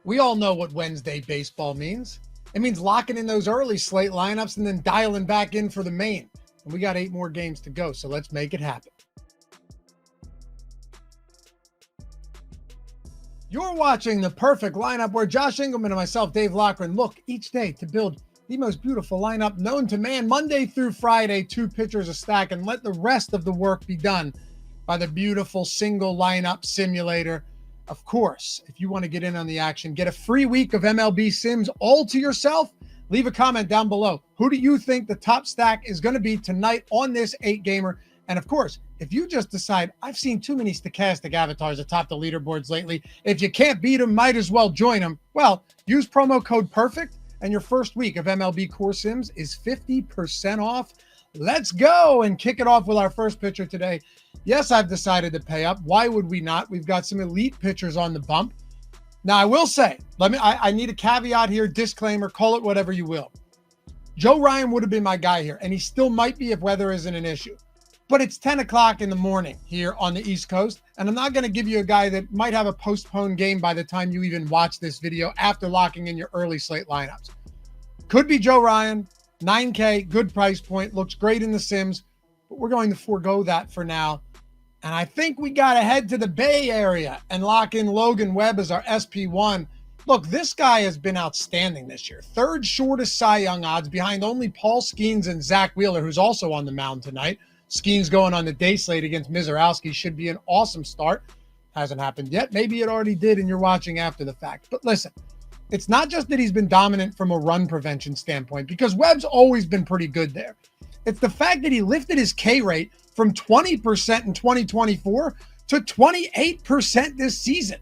We all know what Wednesday baseball means. It means locking in those early slate lineups and then dialing back in for the main. And we got 8 more games to go, so let's make it happen. You're watching the perfect lineup where Josh Engleman and myself, Dave Loughran, look each day to build the most beautiful lineup known to man, Monday through Friday, 2 pitchers a stack, and let the rest of the work be done by the beautiful single lineup simulator. Of course, if you want to get in on the action, get a free week of MLB Sims all to yourself. Leave a comment down below. Who do you think the top stack is going to be tonight on this 8-gamer? And of course, if you just decide, I've seen too many Stokastic avatars atop the leaderboards lately, if you can't beat them, might as well join them. Well, use promo code PERFECT, and your first week of MLB Core Sims is 50% off. Let's go and kick it off with our first pitcher today. Yes, I've decided to pay up. Why would we not? We've got some elite pitchers on the bump. Now, I will say, I need a caveat here, disclaimer, call it whatever you will. Joe Ryan would have been my guy here, and he still might be if weather isn't an issue. But it's 10 o'clock in the morning here on the East Coast, and I'm not going to give you a guy that might have a postponed game by the time you even watch this video after locking in your early slate lineups. Could be Joe Ryan, 9K, good price point, looks great in the Sims, but we're going to forego that for now. And I think we got to head to the Bay Area and lock in Logan Webb as our SP1. Look, this guy has been outstanding this year. 3rd shortest Cy Young odds behind only Paul Skeens and Zach Wheeler, who's also on the mound tonight. Skeens going on the day slate against Mizorowski should be an awesome start. Hasn't happened yet. Maybe it already did and you're watching after the fact. But listen, it's not just that he's been dominant from a run prevention standpoint, because Webb's always been pretty good there. It's the fact that he lifted his K rate from 20% in 2024 to 28% this season.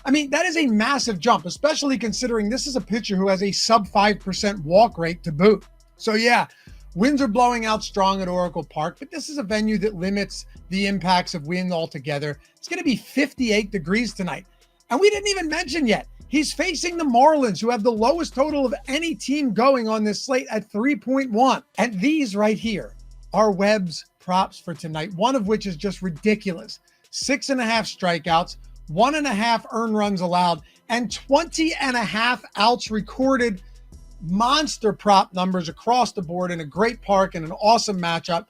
I mean, that is a massive jump, especially considering this is a pitcher who has a sub 5% walk rate to boot. So yeah, winds are blowing out strong at Oracle Park, but this is a venue that limits the impacts of wind altogether. It's going to be 58 degrees tonight. And we didn't even mention yet, he's facing the Marlins, who have the lowest total of any team going on this slate at 3.1. And these right here are Webb's props for tonight, one of which is just ridiculous. 6.5 strikeouts, 1.5 earned runs allowed, and 20.5 outs recorded. Monster prop numbers across the board in a great park and an awesome matchup.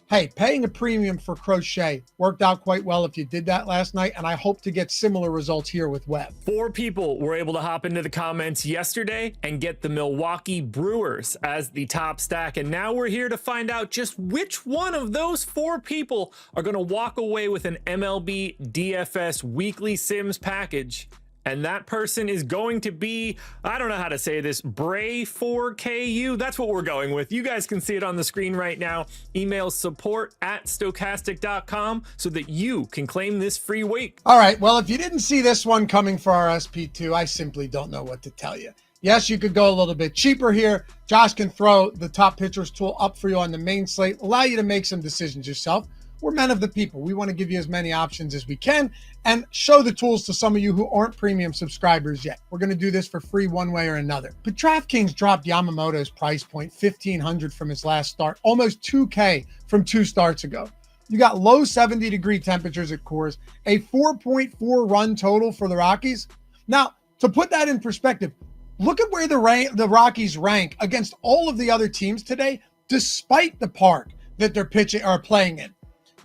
Hey, paying a premium for Crochet worked out quite well if you did that last night, and I hope to get similar results here with Webb. 4 people were able to hop into the comments yesterday and get the Milwaukee Brewers as the top stack, and now we're here to find out just which one of those 4 people are going to walk away with an MLB DFS weekly Sims package. And that person is going to be, I don't know how to say this, Bray4KU. That's what we're going with. You guys can see it on the screen right now. Email support@stokastic.com so that you can claim this free week. All right, well, if you didn't see this one coming for our SP2, I simply don't know what to tell you. Yes, you could go a little bit cheaper here. Josh can throw the top pitchers tool up for you on the main slate, allow you to make some decisions yourself. We're men of the people. We want to give you as many options as we can and show the tools to some of you who aren't premium subscribers yet. We're going to do this for free one way or another. But DraftKings dropped Yamamoto's price point, $1,500 from his last start, almost $2K from 2 starts ago. You got low 70-degree temperatures at Coors, a 4.4 run total for the Rockies. Now, to put that in perspective, look at where the Rockies rank against all of the other teams today, despite the park that they're playing in.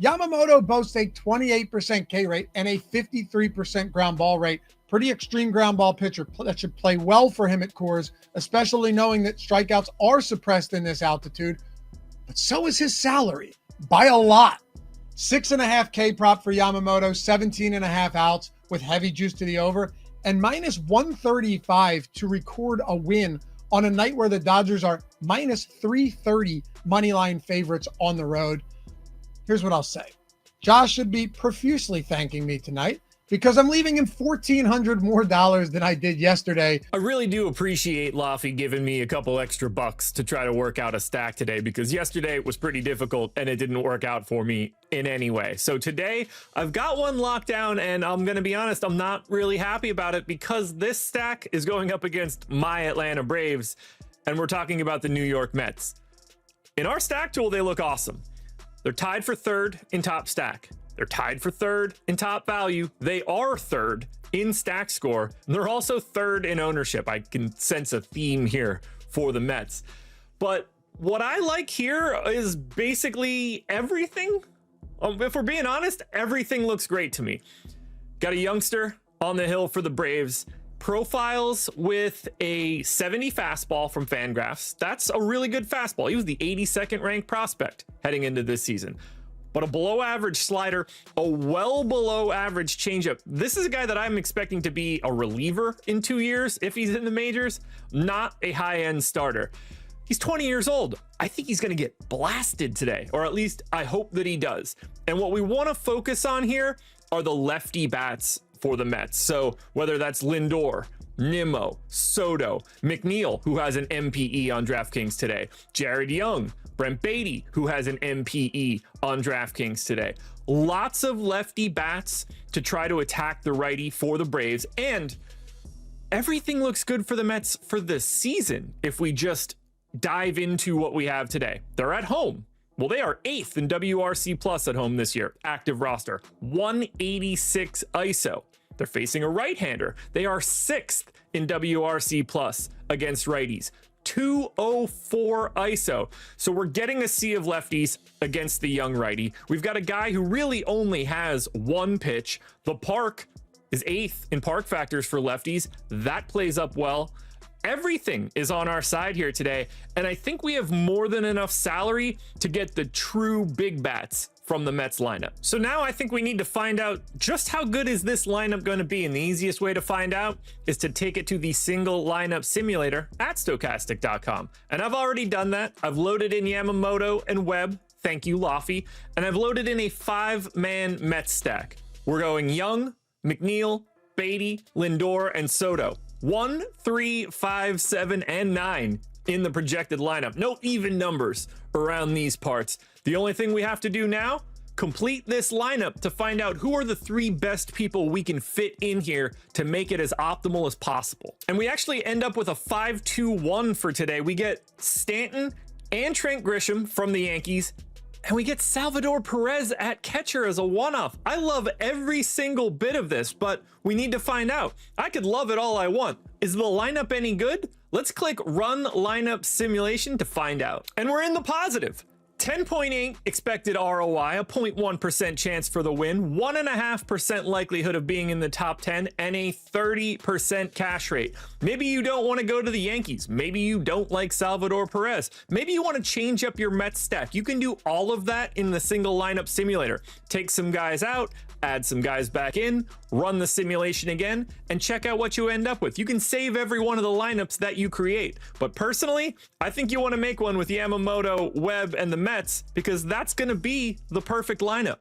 Yamamoto boasts a 28% K rate and a 53% ground ball rate. Pretty extreme ground ball pitcher that should play well for him at Coors, especially knowing that strikeouts are suppressed in this altitude. But so is his salary by a lot. 6.5 K prop for Yamamoto, 17.5 outs with heavy juice to the over, and minus 135 to record a win on a night where the Dodgers are minus 330 moneyline favorites on the road. Here's what I'll say. Josh should be profusely thanking me tonight because I'm leaving him $1,400 more than I did yesterday. I really do appreciate Laffy giving me a couple extra bucks to try to work out a stack today, because yesterday it was pretty difficult and it didn't work out for me in any way. So today I've got one locked down, and I'm going to be honest, I'm not really happy about it because this stack is going up against my Atlanta Braves, and we're talking about the New York Mets. In our stack tool, they look awesome. They're tied for 3rd in top stack. They're tied for 3rd in top value. They are 3rd in stack score. And they're also third in ownership. I can sense a theme here for the Mets. But what I like here is basically everything. If we're being honest, everything looks great to me. Got a youngster on the hill for the Braves. Profiles with a 70 fastball from Fangraphs. That's a really good fastball. He was the 82nd ranked prospect heading into this season. But a below average slider, a well below average changeup. This is a guy that I'm expecting to be a reliever in 2 years if he's in the majors, not a high end starter. He's 20 years old. I think he's going to get blasted today, or at least I hope that he does. And what we want to focus on here are the lefty bats for the Mets. So whether that's Lindor, Nimmo, Soto, McNeil, who has an MPE on DraftKings today, Jared Young, Brent Beatty, who has an MPE on DraftKings today. Lots of lefty bats to try to attack the righty for the Braves. And everything looks good for the Mets for this season if we just dive into what we have today. They're at home. Well, they are 8th in WRC plus at home this year. Active roster, 186 ISO. They're facing a right-hander. They are 6th in WRC plus against righties, 204 ISO. So we're getting a sea of lefties against the young righty. We've got a guy who really only has one pitch. The park is 8th in park factors for lefties. That plays up well. Everything is on our side here today, and I think we have more than enough salary to get the true big bats from the Mets lineup. So now I think we need to find out just how good is this lineup going to be, and the easiest way to find out is to take it to the single lineup simulator at Stokastic.com. And I've already done that. I've loaded in Yamamoto and Webb, thank you Laffy, and I've loaded in a 5-man Mets stack. We're going Young, McNeil, Beatty, Lindor, and Soto. 1, 3, 5, 7, and 9 in the projected lineup. No even numbers around these parts. The only thing we have to do now, complete this lineup to find out who are the 3 best people we can fit in here to make it as optimal as possible. And we actually end up with a 5-2-1 for today. We get Stanton and Trent Grisham from the Yankees, and we get Salvador Perez at catcher as a one-off. I love every single bit of this, but we need to find out. I could love it all I want. Is the lineup any good? Let's click Run Lineup Simulation to find out. And we're in the positive. 10.8 expected ROI, a 0.1% chance for the win, 1.5% likelihood of being in the top 10, and a 30% cash rate. Maybe you don't want to go to the Yankees. Maybe you don't like Salvador Perez. Maybe you want to change up your Mets stack. You can do all of that in the single lineup simulator. Take some guys out, add some guys back in, run the simulation again, and check out what you end up with. You can save every one of the lineups that you create. But personally, I think you want to make one with Yamamoto, Webb, and the Mets, because that's going to be the perfect lineup.